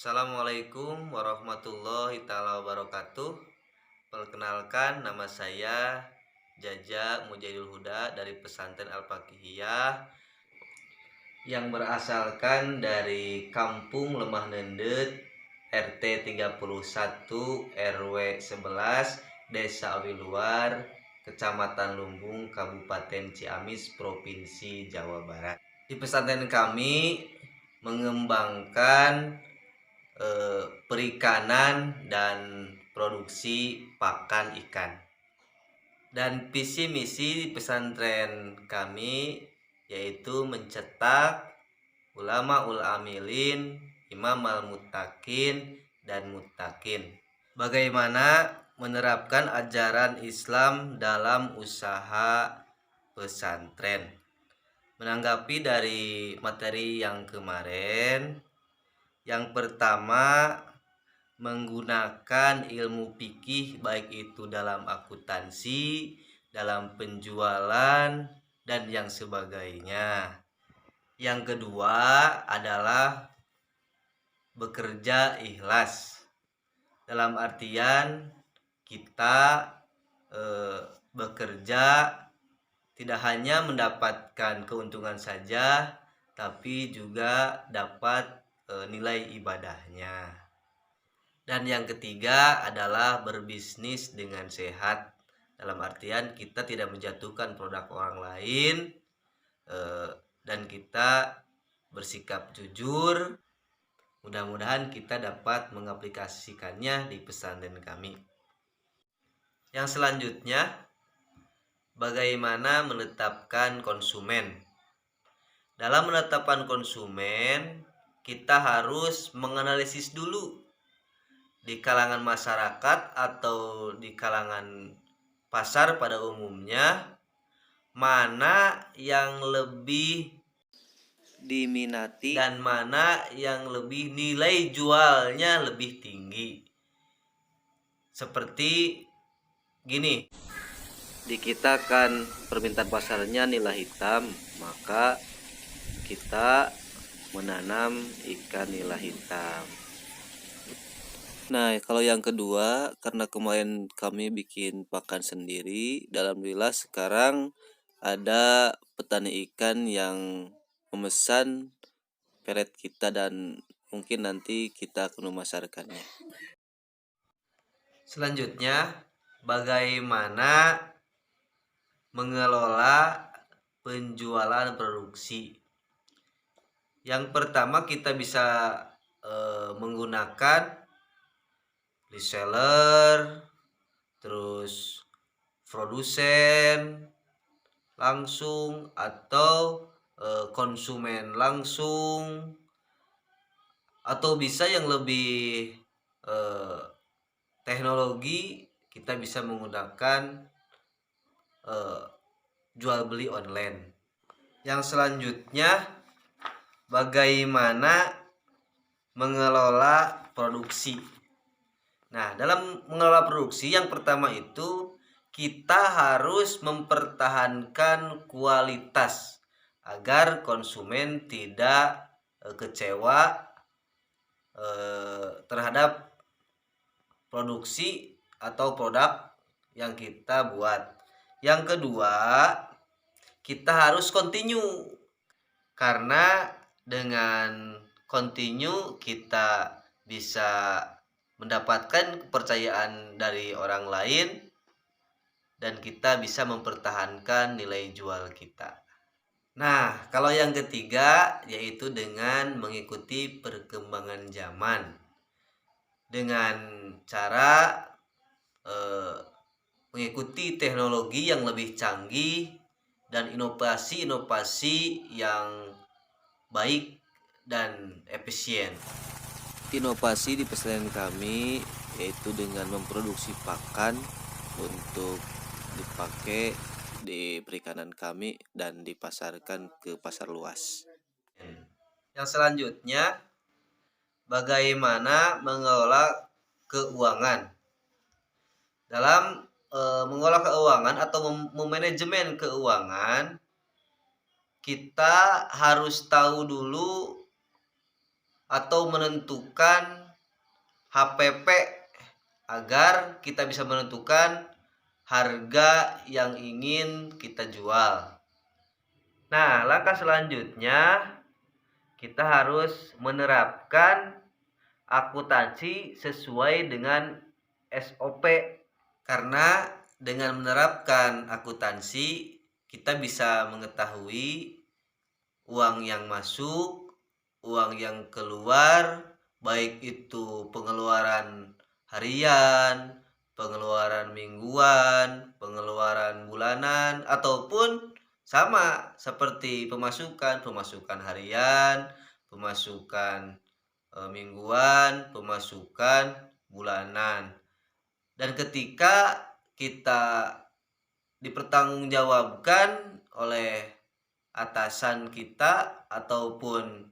Assalamualaikum warahmatullahi taala wabarakatuh. Perkenalkan, nama saya Jaja Mujahidul Huda dari Pesantren Al-Fakihiyah yang berasalkan dari Kampung Lemah Nendet, RT 31 RW 11, Desa Awiluar, Kecamatan Lumbung, Kabupaten Ciamis, Provinsi Jawa Barat. Di pesantren kami mengembangkan perikanan dan produksi pakan ikan. Dan visi misi pesantren kami yaitu mencetak ulama ul amilin, imam al muttaqin dan muttaqin. Bagaimana menerapkan ajaran Islam dalam usaha pesantren. Menanggapi dari materi yang kemarin, yang pertama, menggunakan ilmu fikih baik itu dalam akuntansi, dalam penjualan, dan yang sebagainya. Yang kedua adalah bekerja ikhlas. Dalam artian kita bekerja tidak hanya mendapatkan keuntungan saja, tapi juga dapat nilai ibadahnya. Dan yang ketiga adalah berbisnis dengan sehat. Dalam artian kita tidak menjatuhkan produk orang lain, dan kita bersikap jujur. Mudah-mudahan kita dapat mengaplikasikannya di pesantren kami. Yang selanjutnya, bagaimana menetapkan konsumen. Dalam menetapkan konsumen, kita harus menganalisis dulu di kalangan masyarakat atau di kalangan pasar pada umumnya, mana yang lebih diminati dan mana yang lebih nilai jualnya lebih tinggi. Seperti gini, di kita kan permintaan pasarnya nila hitam, maka kita menanam ikan nila hitam. Nah, kalau yang kedua, karena kemarin kami bikin pakan sendiri, alhamdulillah sekarang ada petani ikan yang memesan pelet kita dan mungkin nanti kita akan memasarkannya. Selanjutnya, bagaimana mengelola penjualan produksi. Yang pertama, kita bisa menggunakan reseller, terus produsen langsung atau konsumen langsung, atau bisa yang lebih teknologi, kita bisa menggunakan jual beli online. Yang selanjutnya, bagaimana mengelola produksi. Nah, dalam mengelola produksi, yang pertama itu kita harus mempertahankan kualitas agar konsumen tidak kecewa terhadap produksi atau produk yang kita buat. Yang kedua, kita harus continue, karena dengan continue kita bisa mendapatkan kepercayaan dari orang lain dan kita bisa mempertahankan nilai jual kita. Nah, kalau yang ketiga yaitu dengan mengikuti perkembangan zaman dengan cara mengikuti teknologi yang lebih canggih dan inovasi-inovasi yang baik dan efisien. Inovasi di pesantren kami yaitu dengan memproduksi pakan untuk dipakai di perikanan kami dan dipasarkan ke pasar luas. Yang selanjutnya, bagaimana mengelola keuangan. Dalam mengelola keuangan atau memanajemen keuangan, kita harus tahu dulu atau menentukan HPP agar kita bisa menentukan harga yang ingin kita jual. Nah, langkah selanjutnya kita harus menerapkan akuntansi sesuai dengan SOP. Karena dengan menerapkan akuntansi kita bisa mengetahui uang yang masuk, uang yang keluar, baik itu pengeluaran harian, pengeluaran mingguan, pengeluaran bulanan, ataupun sama seperti pemasukan harian, pemasukan mingguan, pemasukan bulanan. Dan ketika kita dipertanggungjawabkan oleh atasan kita ataupun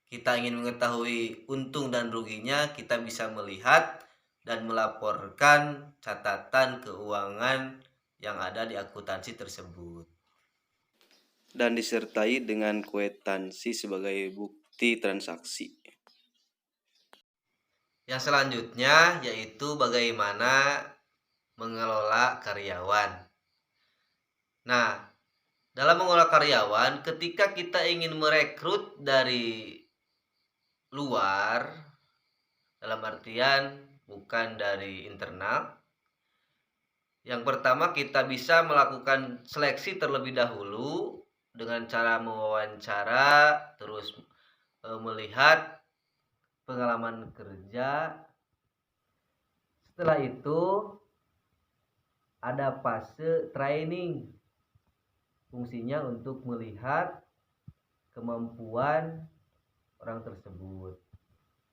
kita ingin mengetahui untung dan ruginya, kita bisa melihat dan melaporkan catatan keuangan yang ada di akuntansi tersebut. Dan disertai dengan kwitansi sebagai bukti transaksi. Yang selanjutnya yaitu bagaimana mengelola karyawan. Nah, dalam mengelola karyawan, ketika kita ingin merekrut dari luar, dalam artian bukan dari internal, yang pertama kita bisa melakukan seleksi terlebih dahulu dengan cara mewawancara, terus melihat pengalaman kerja. Setelah itu ada fase training, fungsinya untuk melihat kemampuan orang tersebut.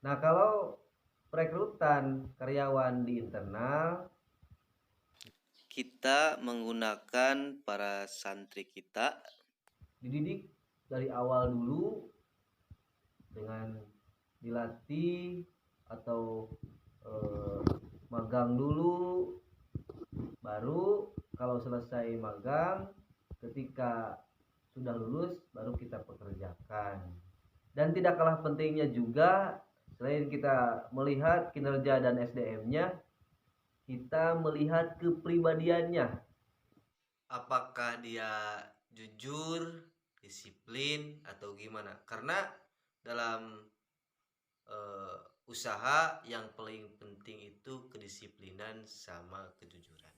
Nah, kalau perekrutan karyawan di internal, kita menggunakan para santri kita dididik dari awal dulu dengan dilatih atau magang dulu, baru kalau selesai magang, ketika sudah lulus baru kita pekerjakan. Dan tidak kalah pentingnya juga, selain kita melihat kinerja dan SDM-nya, kita melihat kepribadiannya. Apakah dia jujur, disiplin, atau gimana? Karena dalam usaha yang paling penting itu kedisiplinan sama kejujuran.